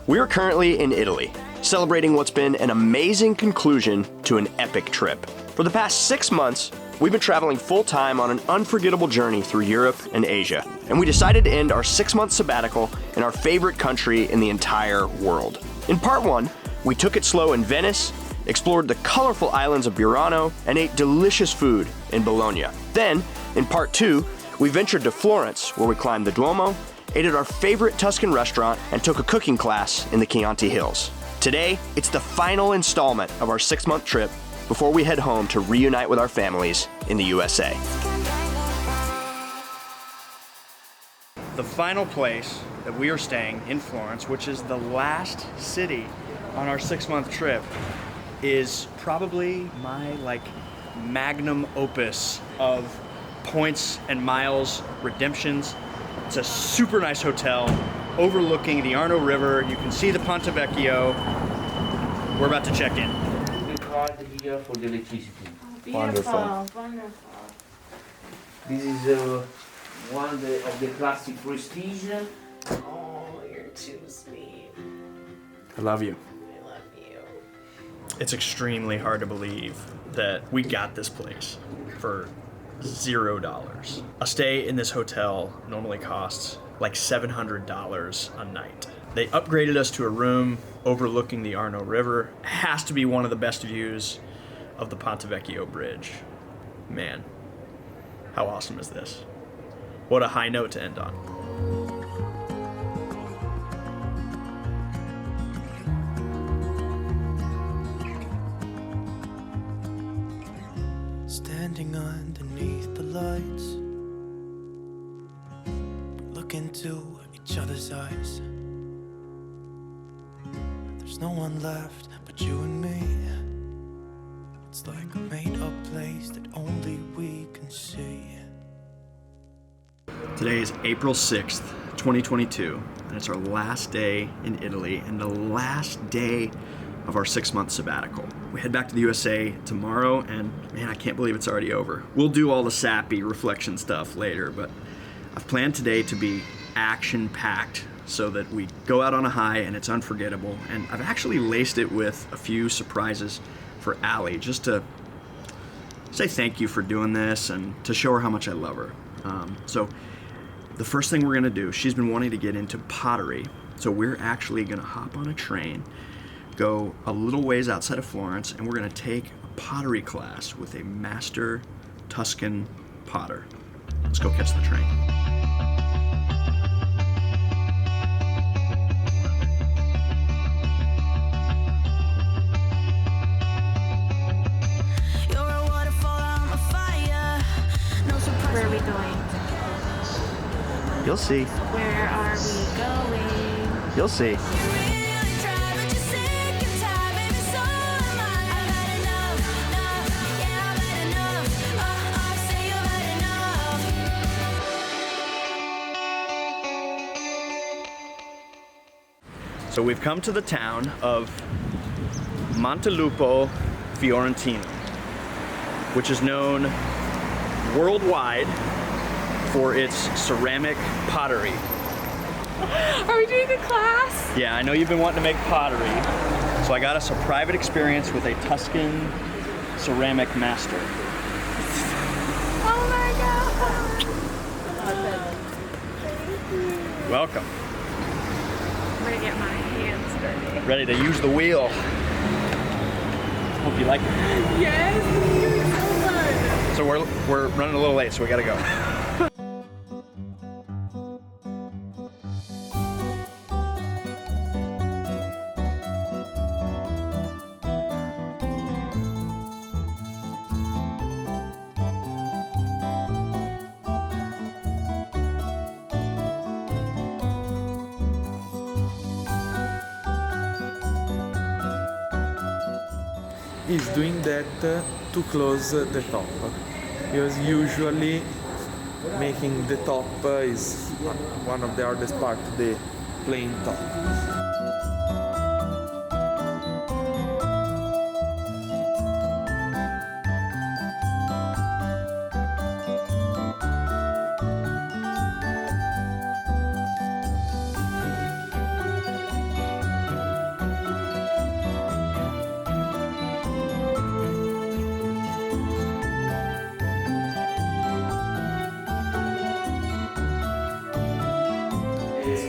We are currently in Italy, celebrating what's been an amazing conclusion to an epic trip. For the past 6 months, we've been traveling full-time on an unforgettable journey through Europe and Asia, and we decided to end our 6-month sabbatical in our favorite country in the entire world. In part 1, we took it slow in Venice, explored the colorful islands of Burano, and ate delicious food in Bologna. Then, in part 2, we ventured to Florence, where we climbed the Duomo, ate at our favorite Tuscan restaurant, and took a cooking class in the Chianti Hills. Today, it's the final installment of our 6-month trip before we head home to reunite with our families in the USA. The final place that we are staying in Florence, which is the last city on our 6-month trip, is probably my magnum opus of points and miles redemptions. It's a super nice hotel overlooking the Arno River. You can see the Ponte Vecchio. We're about to check in. The card here for the electricity. Wonderful. Wonderful. This is one of the classic Prestige. Oh, you're too sweet. I love you. I love you. It's extremely hard to believe that we got this place for $0. A stay in this hotel normally costs like $700 a night. They upgraded us to a room overlooking the Arno River. It has to be one of the best views of the Ponte Vecchio Bridge. Man, how awesome is this? What a high note to end on. Standing underneath the lights, look into each other's eyes. There's no one left but you and me. It's like a made-up place that only we can see. Today is April 6th, 2022, and it's our last day in Italy and the last day of our 6-month sabbatical. We head back to the USA tomorrow, and man, I can't believe it's already over. We'll do all the sappy reflection stuff later, but I've planned today to be action-packed so that we go out on a high and it's unforgettable. And I've actually laced it with a few surprises for Allie, just to say thank you for doing this and to show her how much I love her. So the first thing we're gonna do, she's been wanting to get into pottery, so we're actually gonna hop on a train, go a little ways outside of Florence, and we're gonna take a pottery class with a master Tuscan potter. Let's go catch the train. Where are we going? You'll see. Where are we going? You'll see. So we've come to the town of Montelupo Fiorentino, which is known worldwide for its ceramic pottery. Are we doing a class? Yeah, I know you've been wanting to make pottery, so I got us a private experience with a Tuscan ceramic master. Oh my god! Welcome. I'm gonna get my hands dirty. Ready to use the wheel. Hope you like it. Yes, it's doing so good. So we're running a little late, so we gotta go. Is doing that to close the top, because usually making the top is one of the hardest part, the plain top.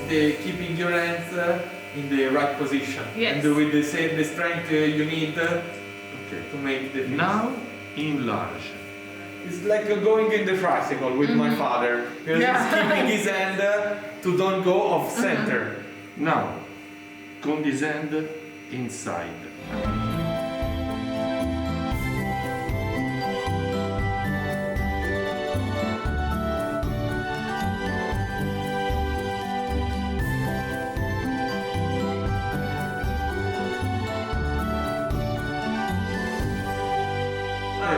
keeping your hands in the right position. Yes. And with the strength you need Okay. to make the fist. Now enlarge. It's like going in the tricycle with my father. Because he's keeping his hand to don't go off center. Now, con this hand inside.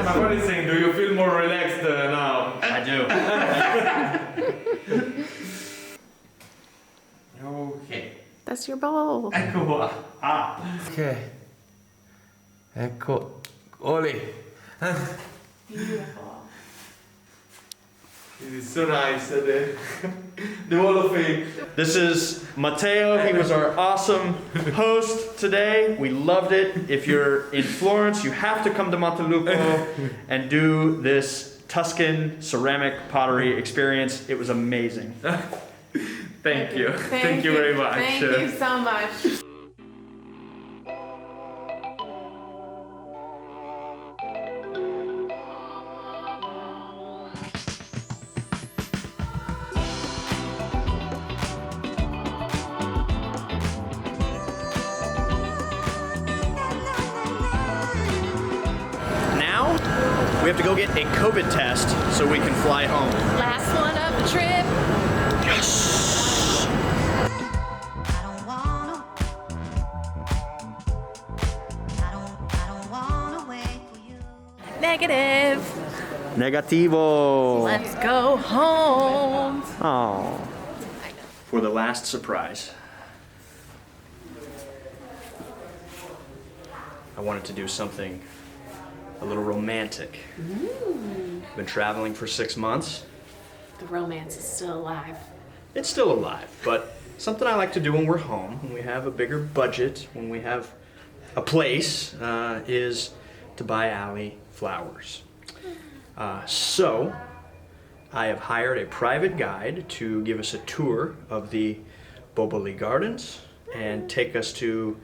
My friend is saying, do you feel more relaxed now? I do. Ok. That's your bowl. Ecco qua. Ah. Ok. Ecco. Ole. Beautiful. This is so nice. The wall of fame. This is Matteo. He was our awesome host today. We loved it. If you're in Florence, you have to come to Montelupo and do this Tuscan ceramic pottery experience. It was amazing. Thank you. Thank you very much. Thank you so much. Now, we have to go get a COVID test so we can fly home. Last one of the trip. Yes! I don't wanna wait for you. Negative. Negativo. Let's go home. Oh. For the last surprise. I wanted to do something a little romantic. Been traveling for 6 months. The romance is still alive. It's still alive, but something I like to do when we're home, when we have a bigger budget, when we have a place, is to buy Allie flowers. So I have hired a private guide to give us a tour of the Boboli gardens and take us to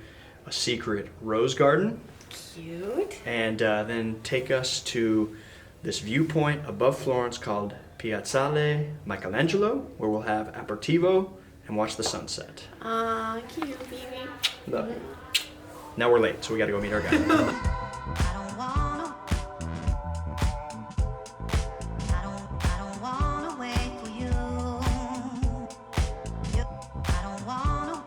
a secret rose garden. Cute. And then take us to this viewpoint above Florence called Piazzale Michelangelo, where we'll have aperitivo and watch the sunset. Aw, cute, baby. Love it. Now we're late, so we gotta go meet our guy. I don't wanna. I don't wanna wait for you. I don't wanna.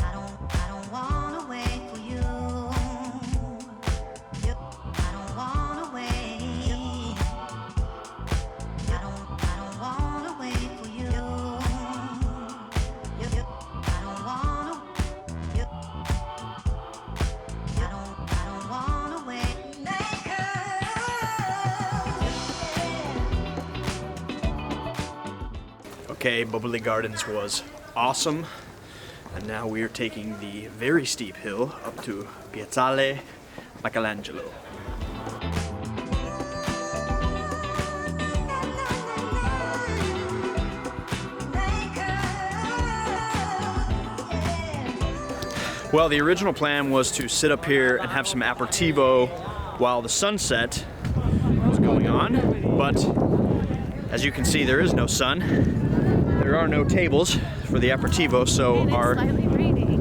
I don't wanna wait for you. I don't wanna wait. I don't wanna wait for you. I don't wanna. I don't wanna wait. Okay, Boboli Gardens was awesome. And now we are taking the very steep hill up to Piazzale Michelangelo. Well, the original plan was to sit up here and have some aperitivo while the sunset was going on, but as you can see, there is no sun. There are no tables for the aperitivo, so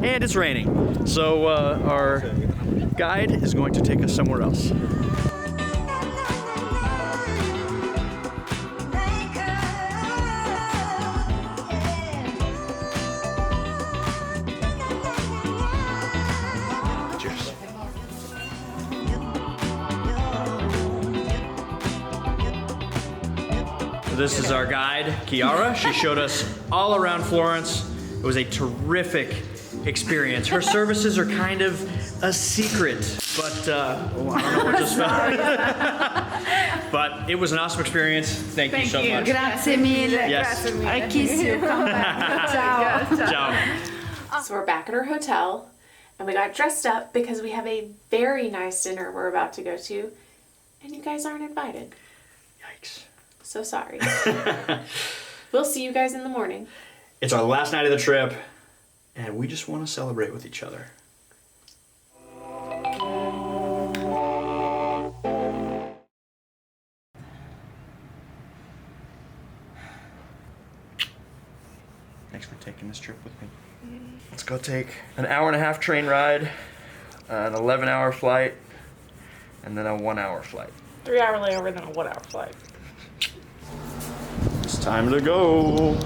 and it's raining. So our guide is going to take us somewhere else. Cheers. This is our guide, Chiara. She showed us all around Florence. It was a terrific experience. Her services are kind of a secret, but I don't know what just fell. But it was an awesome experience. Thank you so much. Grazie mille. Yes. I kiss you. Come back. Ciao. Ciao. So we're back at our hotel, and we got dressed up because we have a very nice dinner we're about to go to, and you guys aren't invited. Yikes. So sorry. We'll see you guys in the morning. It's our last night of the trip, and we just want to celebrate with each other. Thanks for taking this trip with me. Let's go take an 1.5-hour train ride, an 11-hour flight, and then a 1-hour flight. 3-hour layover, then a 1-hour flight. It's time to go.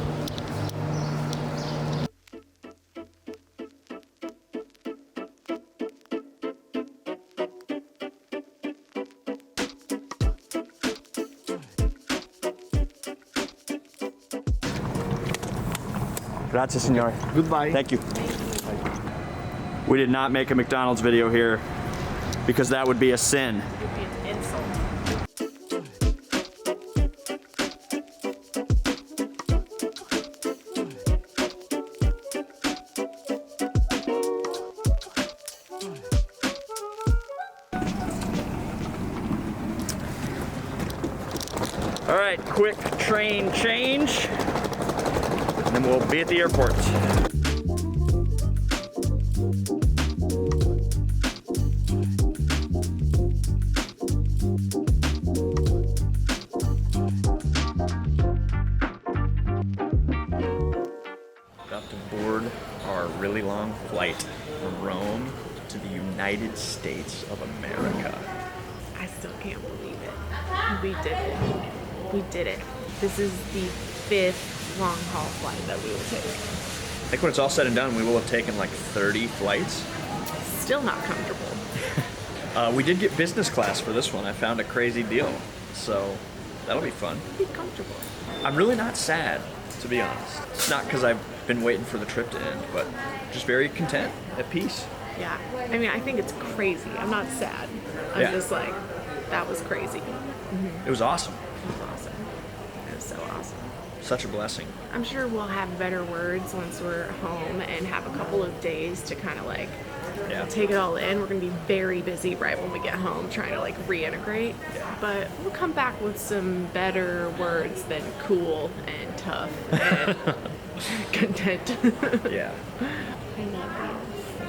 Grazie, signore. Goodbye. Thank you. We did not make a McDonald's video here because that would be a sin. It would be an insult. All right, quick train change, and then we'll be at the airport. Got to board our really long flight from Rome to the United States of America. I still can't believe it. We did it. We did it. This is the 5th long haul flight that we will take. I think when it's all said and done, we will have taken like 30 flights. Still not comfortable. We did get business class for this one. I found a crazy deal, so that'll be fun. Be comfortable. I'm really not sad, to be honest. It's not because I've been waiting for the trip to end, but just very content, at peace. Yeah. I mean, I think it's crazy. I'm not sad. I'm Yeah. just like, that was crazy. It was awesome. It was awesome. It was so awesome. Such a blessing. I'm sure we'll have better words once we're home and have a couple of days to kind of like Yeah. take it all in. We're going to be very busy right when we get home trying to like reintegrate. Yeah. But we'll come back with some better words than cool and tough and content. Yeah. I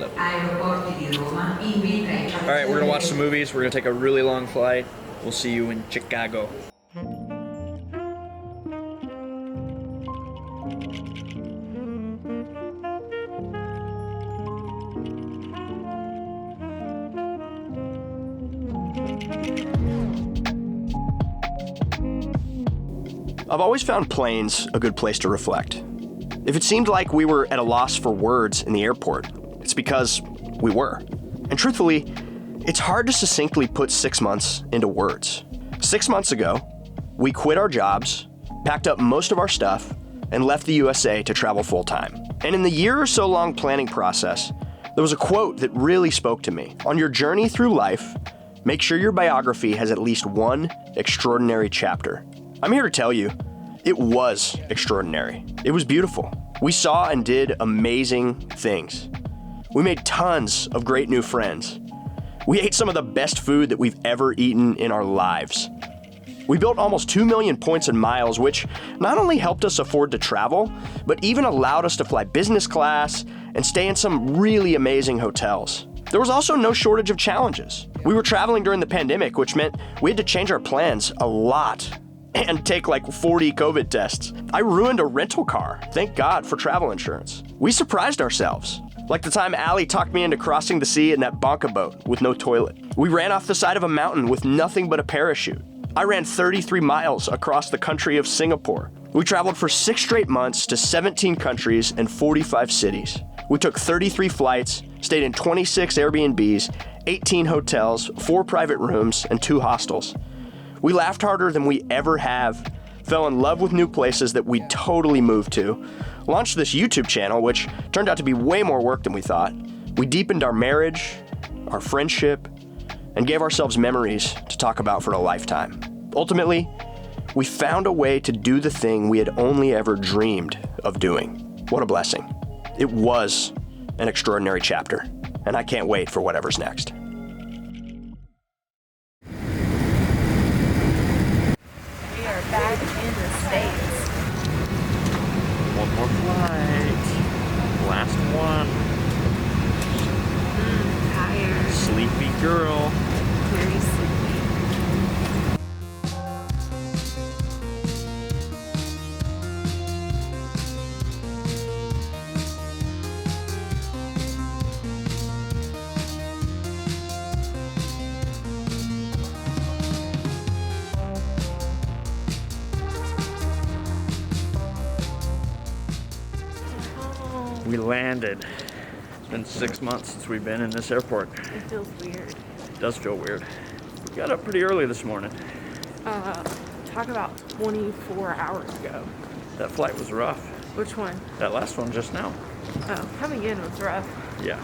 love you. Aeroporti di Roma invita i All right, we're gonna watch some movies. We're gonna take a really long flight. We'll see you in Chicago. I've always found planes a good place to reflect. If it seemed like we were at a loss for words in the airport, it's because we were. And truthfully, it's hard to succinctly put 6 months into words. 6 months ago, we quit our jobs, packed up most of our stuff, and left the USA to travel full-time. And in the year or so long planning process, there was a quote that really spoke to me. On your journey through life, make sure your biography has at least one extraordinary chapter. I'm here to tell you, it was extraordinary. It was beautiful. We saw and did amazing things. We made tons of great new friends. We ate some of the best food that we've ever eaten in our lives. We built almost 2 million points and miles, which not only helped us afford to travel, but even allowed us to fly business class and stay in some really amazing hotels. There was also no shortage of challenges. We were traveling during the pandemic, which meant we had to change our plans a lot and take like 40 COVID tests. I ruined a rental car. Thank God for travel insurance. We surprised ourselves. Like the time Allie talked me into crossing the sea in that bonka boat with no toilet. We ran off the side of a mountain with nothing but a parachute. I ran 33 miles across the country of Singapore. We traveled for 6 straight months to 17 countries and 45 cities. We took 33 flights, stayed in 26 Airbnbs, 18 hotels, 4 private rooms, and 2 hostels. We laughed harder than we ever have, fell in love with new places that we totally moved to, launched this YouTube channel, which turned out to be way more work than we thought. We deepened our marriage, our friendship, and gave ourselves memories to talk about for a lifetime. Ultimately, we found a way to do the thing we had only ever dreamed of doing. What a blessing. It was an extraordinary chapter, and I can't wait for whatever's next. We are back in the States. We landed. It's been 6 months since we've been in this airport. It feels weird. It does feel weird. We got up pretty early this morning. Talk about 24 hours ago. That flight was rough. Which one? That last one just now. Oh, coming in was rough. Yeah.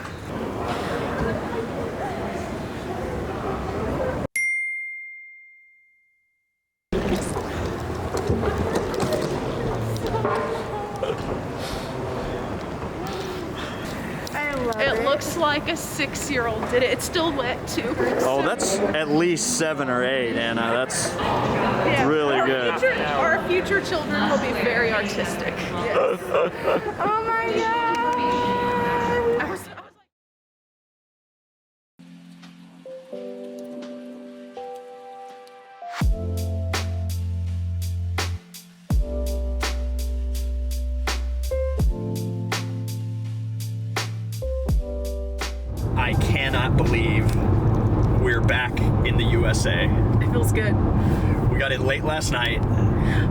It looks like a 6-year-old did it. It's still wet too. Oh, that's at least 7 or 8, Anna. That's really good. Our future children will be very artistic. Yes. Oh my god! I cannot believe we're back in the USA. It feels good. We got in late last night.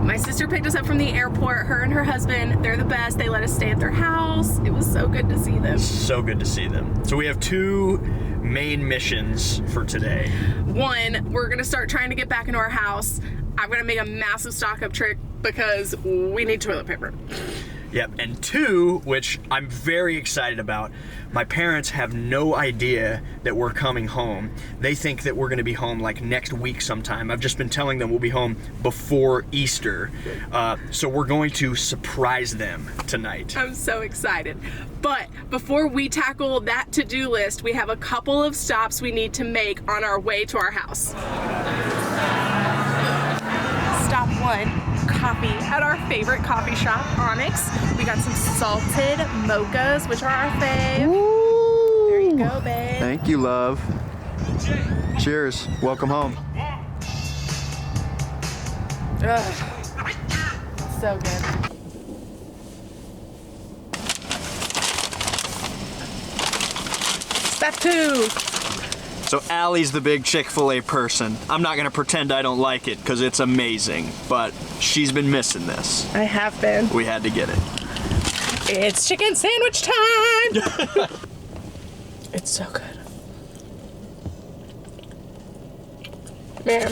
My sister picked us up from the airport, her and her husband. They're the best. They let us stay at their house. It was so good to see them. So good to see them. So we have 2 main missions for today. One, we're gonna start trying to get back into our house. I'm gonna make a massive stock-up trick because we need toilet paper. Yep, and 2, which I'm very excited about, my parents have no idea that we're coming home. They think that we're gonna be home like next week sometime. I've just been telling them we'll be home before Easter. So we're going to surprise them tonight. I'm so excited. But before we tackle that to-do list, we have a couple of stops we need to make on our way to our house. Stop 1. Coffee at our favorite coffee shop, Onyx. We got some salted mochas, which are our fave. Ooh. There you go, babe. Thank you, love. Cheers. Welcome home. Ugh. So good. Step 2. So Allie's the big Chick-fil-A person. I'm not gonna pretend I don't like it because it's amazing, but she's been missing this. I have been. We had to get it. It's chicken sandwich time! It's so good. Man,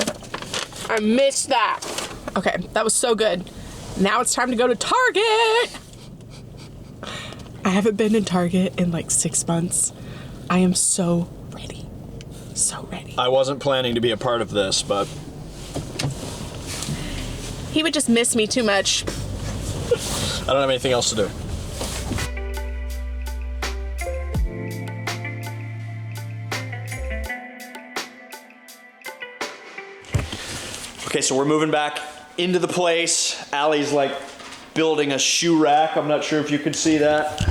I missed that. Okay, that was so good. Now it's time to go to Target! I haven't been in Target in like 6 months. I am so ready. So ready. I wasn't planning to be a part of this, but he would just miss me too much. I don't have anything else to do. Okay, so we're moving back into the place. Allie's like building a shoe rack. I'm not sure if you could see that.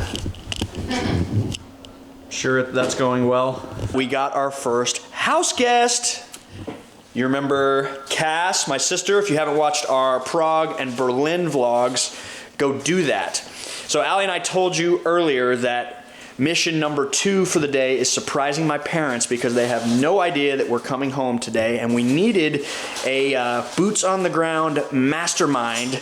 Sure that's going well. We got our first house guest. You remember Cass, my sister? If you haven't watched our Prague and Berlin vlogs, go do that. So Allie and I told you earlier that mission number 2 for the day is surprising my parents because they have no idea that we're coming home today, and we needed a boots on the ground mastermind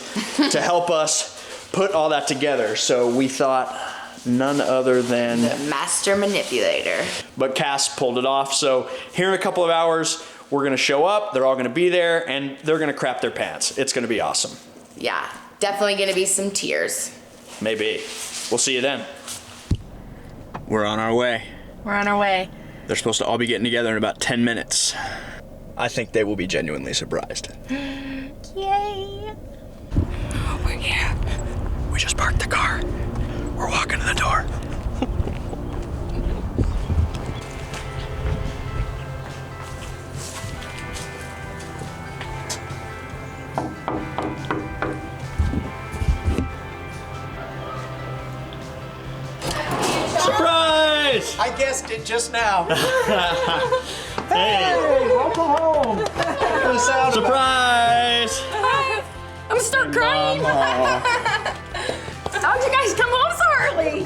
to help us put all that together. So we thought none other than the master manipulator. But Cass pulled it off. So here in a couple of hours, we're gonna show up, they're all gonna be there, and they're gonna crap their pants. It's gonna be awesome. Yeah, definitely gonna be some tears. Maybe. We'll see you then. We're on our way. We're on our way. They're supposed to all be getting together in about 10 minutes. I think they will be genuinely surprised. Yay! We're here. We just parked the car. We're walking to the door. Surprise! I guessed it just now. Hey! Welcome home. Surprise! I'm gonna start crying. How'd you guys come home so early?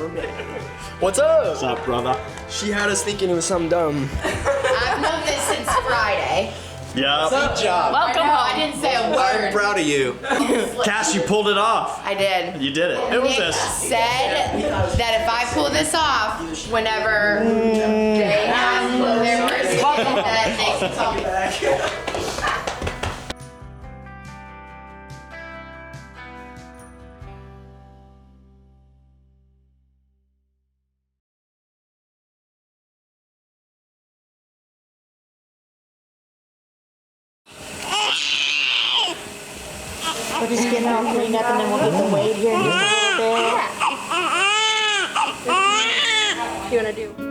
What's up? What's up, brother? She had us thinking it was something dumb. I've known this since Friday. Yeah. Good job. Welcome home. I didn't say a I'm word. proud of you. Cass, you pulled it off. I did. You did it. It was Nick this. said that if I pull this off, whenever they have their first that they can call me. We're just getting all cleaned up and then we'll get the wave here in just a little bit. What do you want to do?